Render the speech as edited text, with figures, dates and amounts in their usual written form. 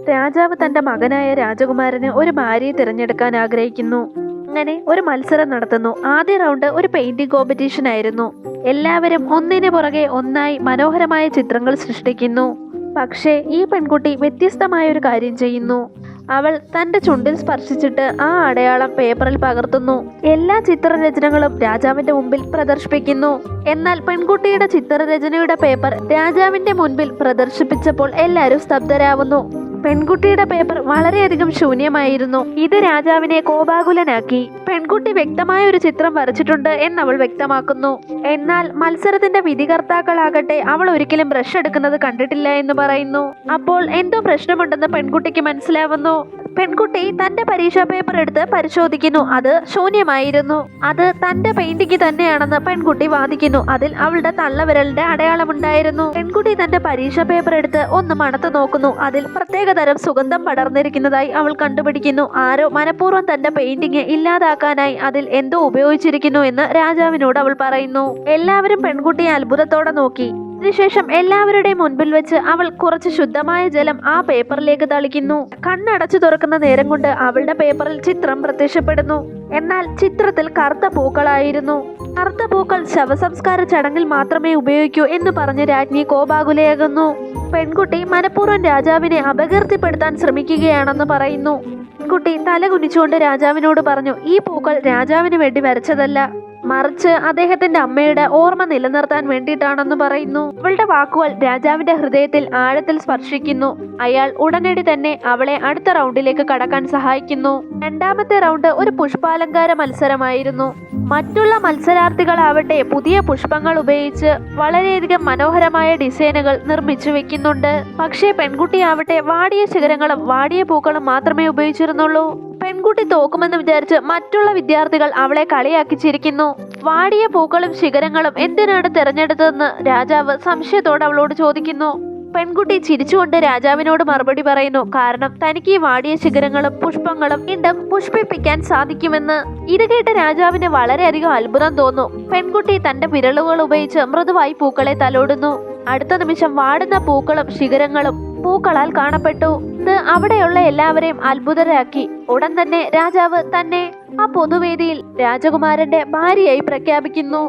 രാജാവ് തന്റെ മകനായ രാജകുമാരന് ഒരു ഭാര്യയെ തിരഞ്ഞെടുക്കാൻ ആഗ്രഹിക്കുന്നു. അങ്ങനെ ഒരു മത്സരം നടത്തുന്നു. ആദ്യ റൗണ്ട് ഒരു പെയിന്റിംഗ് കോമ്പറ്റീഷൻ ആയിരുന്നു. എല്ലാവരും ഒന്നിനു പുറകെ ഒന്നായി മനോഹരമായ ചിത്രങ്ങൾ സൃഷ്ടിക്കുന്നു. പക്ഷേ ഈ പെൺകുട്ടി വ്യത്യസ്തമായ ഒരു കാര്യം ചെയ്യുന്നു. അവൾ തന്റെ ചുണ്ടിൽ സ്പർശിച്ചിട്ട് ആ അടയാളം പേപ്പറിൽ പകർത്തുന്നു. എല്ലാ ചിത്രരചനകളും രാജാവിന്റെ മുമ്പിൽ പ്രദർശിപ്പിക്കുന്നു. എന്നാൽ പെൺകുട്ടിയുടെ ചിത്രരചനയുടെ പേപ്പർ രാജാവിന്റെ മുൻപിൽ പ്രദർശിപ്പിച്ചപ്പോൾ എല്ലാവരും സ്തബ്ധരാവുന്നു. പെൺകുട്ടിയുടെ പേപ്പർ വളരെയധികം ശൂന്യമായിരുന്നു. ഇത് രാജാവിനെ കോപാകുലനാക്കി. പെൺകുട്ടി വ്യക്തമായ ഒരു ചിത്രം വരച്ചിട്ടുണ്ട് എന്നവൾ വ്യക്തമാക്കുന്നു. എന്നാൽ മത്സരത്തിന്റെ വിധികർത്താക്കളാകട്ടെ അവൾ ഒരിക്കലും ബ്രഷ് എടുക്കുന്നത് കണ്ടിട്ടില്ല എന്ന് പറയുന്നു. അപ്പോൾ എന്തോ പ്രശ്നമുണ്ടെന്ന് പെൺകുട്ടിക്ക് മനസ്സിലാവുന്നു. പെൺകുട്ടി തന്റെ പരീക്ഷാ പേപ്പർ എടുത്ത് പരിശോധിക്കുന്നു. അത് ശൂന്യമായിരുന്നു. അത് തന്റെ പെയിന്റിംഗ് തന്നെയാണെന്ന് പെൺകുട്ടി വാദിക്കുന്നു. അതിൽ അവളുടെ തള്ളവിരലിന്റെ അടയാളമുണ്ടായിരുന്നു. പെൺകുട്ടി തന്റെ പരീക്ഷാ പേപ്പർ എടുത്ത് ഒന്ന് മണത്ത് നോക്കുന്നു. അതിൽ പ്രത്യേകതരം സുഗന്ധം പടർന്നിരിക്കുന്നതായി അവൾ കണ്ടുപിടിക്കുന്നു. ആരോ മനഃപൂർവ്വം തന്റെ പെയിന്റിംഗ് ഇല്ലാതാക്കാനായി അതിൽ എന്തോ ഉപയോഗിച്ചിരിക്കുന്നു എന്ന് രാജാവിനോട് അവൾ പറയുന്നു. എല്ലാവരും പെൺകുട്ടിയെ അത്ഭുതത്തോടെ നോക്കി. അതിനുശേഷം എല്ലാവരുടെയും മുൻപിൽ വെച്ച് അവൾ കുറച്ച് ശുദ്ധമായ ജലം ആ പേപ്പറിലേക്ക് തളിക്കുന്നു. കണ്ണടച്ചു തുറക്കുന്ന നേരം കൊണ്ട് അവളുടെ പേപ്പറിൽ ചിത്രം പ്രത്യക്ഷപ്പെടുന്നു. എന്നാൽ ചിത്രത്തിൽ കറുത്ത പൂക്കളായിരുന്നു. കറുത്ത പൂക്കൾ ശവസംസ്കാര ചടങ്ങിൽ മാത്രമേ ഉപയോഗിക്കൂ എന്ന് പറഞ്ഞ് രാജ്ഞി കോപാകുലയാകുന്നു. പെൺകുട്ടി മനഃപൂർവ്വം രാജാവിനെ അപകീർത്തിപ്പെടുത്താൻ ശ്രമിക്കുകയാണെന്ന് പറയുന്നു. പെൺകുട്ടി തല കുനിച്ചുകൊണ്ട് രാജാവിനോട് പറഞ്ഞു, ഈ പൂക്കൾ രാജാവിന് വേണ്ടി വരച്ചതല്ല, മറിച്ച് അദ്ദേഹത്തിന്റെ അമ്മയുടെ ഓർമ്മ നിലനിർത്താൻ വേണ്ടിയിട്ടാണെന്ന് പറയുന്നു. അവളുടെ വാക്കുകൾ രാജാവിന്റെ ഹൃദയത്തിൽ ആഴത്തിൽ സ്പർശിക്കുന്നു. അയാൾ ഉടനടി തന്നെ അവളെ അടുത്ത റൗണ്ടിലേക്ക് കടക്കാൻ സഹായിക്കുന്നു. രണ്ടാമത്തെ റൗണ്ട് ഒരു പുഷ്പാലങ്കാര മത്സരമായിരുന്നു. മറ്റുള്ള മത്സരാർത്ഥികളാവട്ടെ പുതിയ പുഷ്പങ്ങൾ ഉപയോഗിച്ച് വളരെയധികം മനോഹരമായ ഡിസൈനുകൾ നിർമ്മിച്ചു വെക്കുന്നുണ്ട്. പക്ഷേ പെൺകുട്ടിയാവട്ടെ വാടിയ ശിഖരങ്ങളും വാടിയ പൂക്കളും മാത്രമേ ഉപയോഗിച്ചിരുന്നുള്ളൂ. പെൺകുട്ടി തോക്കുമെന്ന് വിചാരിച്ച് മറ്റുള്ള വിദ്യാർത്ഥികൾ അവളെ കളിയാക്കി ചിരിക്കുന്നു. വാടിയ പൂക്കളും ശിഖരങ്ങളും എന്തിനാണ് തിരഞ്ഞെടുത്തതെന്ന് രാജാവ് സംശയത്തോടെ അവളോട് ചോദിക്കുന്നു. പെൺകുട്ടി ചിരിച്ചുകൊണ്ട് രാജാവിനോട് മറുപടി പറയുന്നു, കാരണം തനിക്ക് ഈ വാടിയ ശിഖരങ്ങളും പുഷ്പങ്ങളും വീണ്ടും പുഷ്പിപ്പിക്കാൻ സാധിക്കുമെന്ന്. ഇത് കേട്ട രാജാവിന് വളരെയധികം അത്ഭുതം തോന്നുന്നു. പെൺകുട്ടി തന്റെ വിരലുകൾ ഉപയോഗിച്ച് മൃദുവായി പൂക്കളെ തലോടുന്നു. അടുത്ത നിമിഷം വാടുന്ന പൂക്കളും ശിഖരങ്ങളും പൂക്കളാൽ കാണപ്പെട്ടു. ഇത് അവിടെയുള്ള എല്ലാവരെയും അത്ഭുതരാക്കി. ഉടൻ തന്നെ രാജാവ് തന്നെ ആ പൊതുവേദിയിൽ രാജകുമാരന്റെ ഭാര്യയായി പ്രഖ്യാപിക്കുന്നു.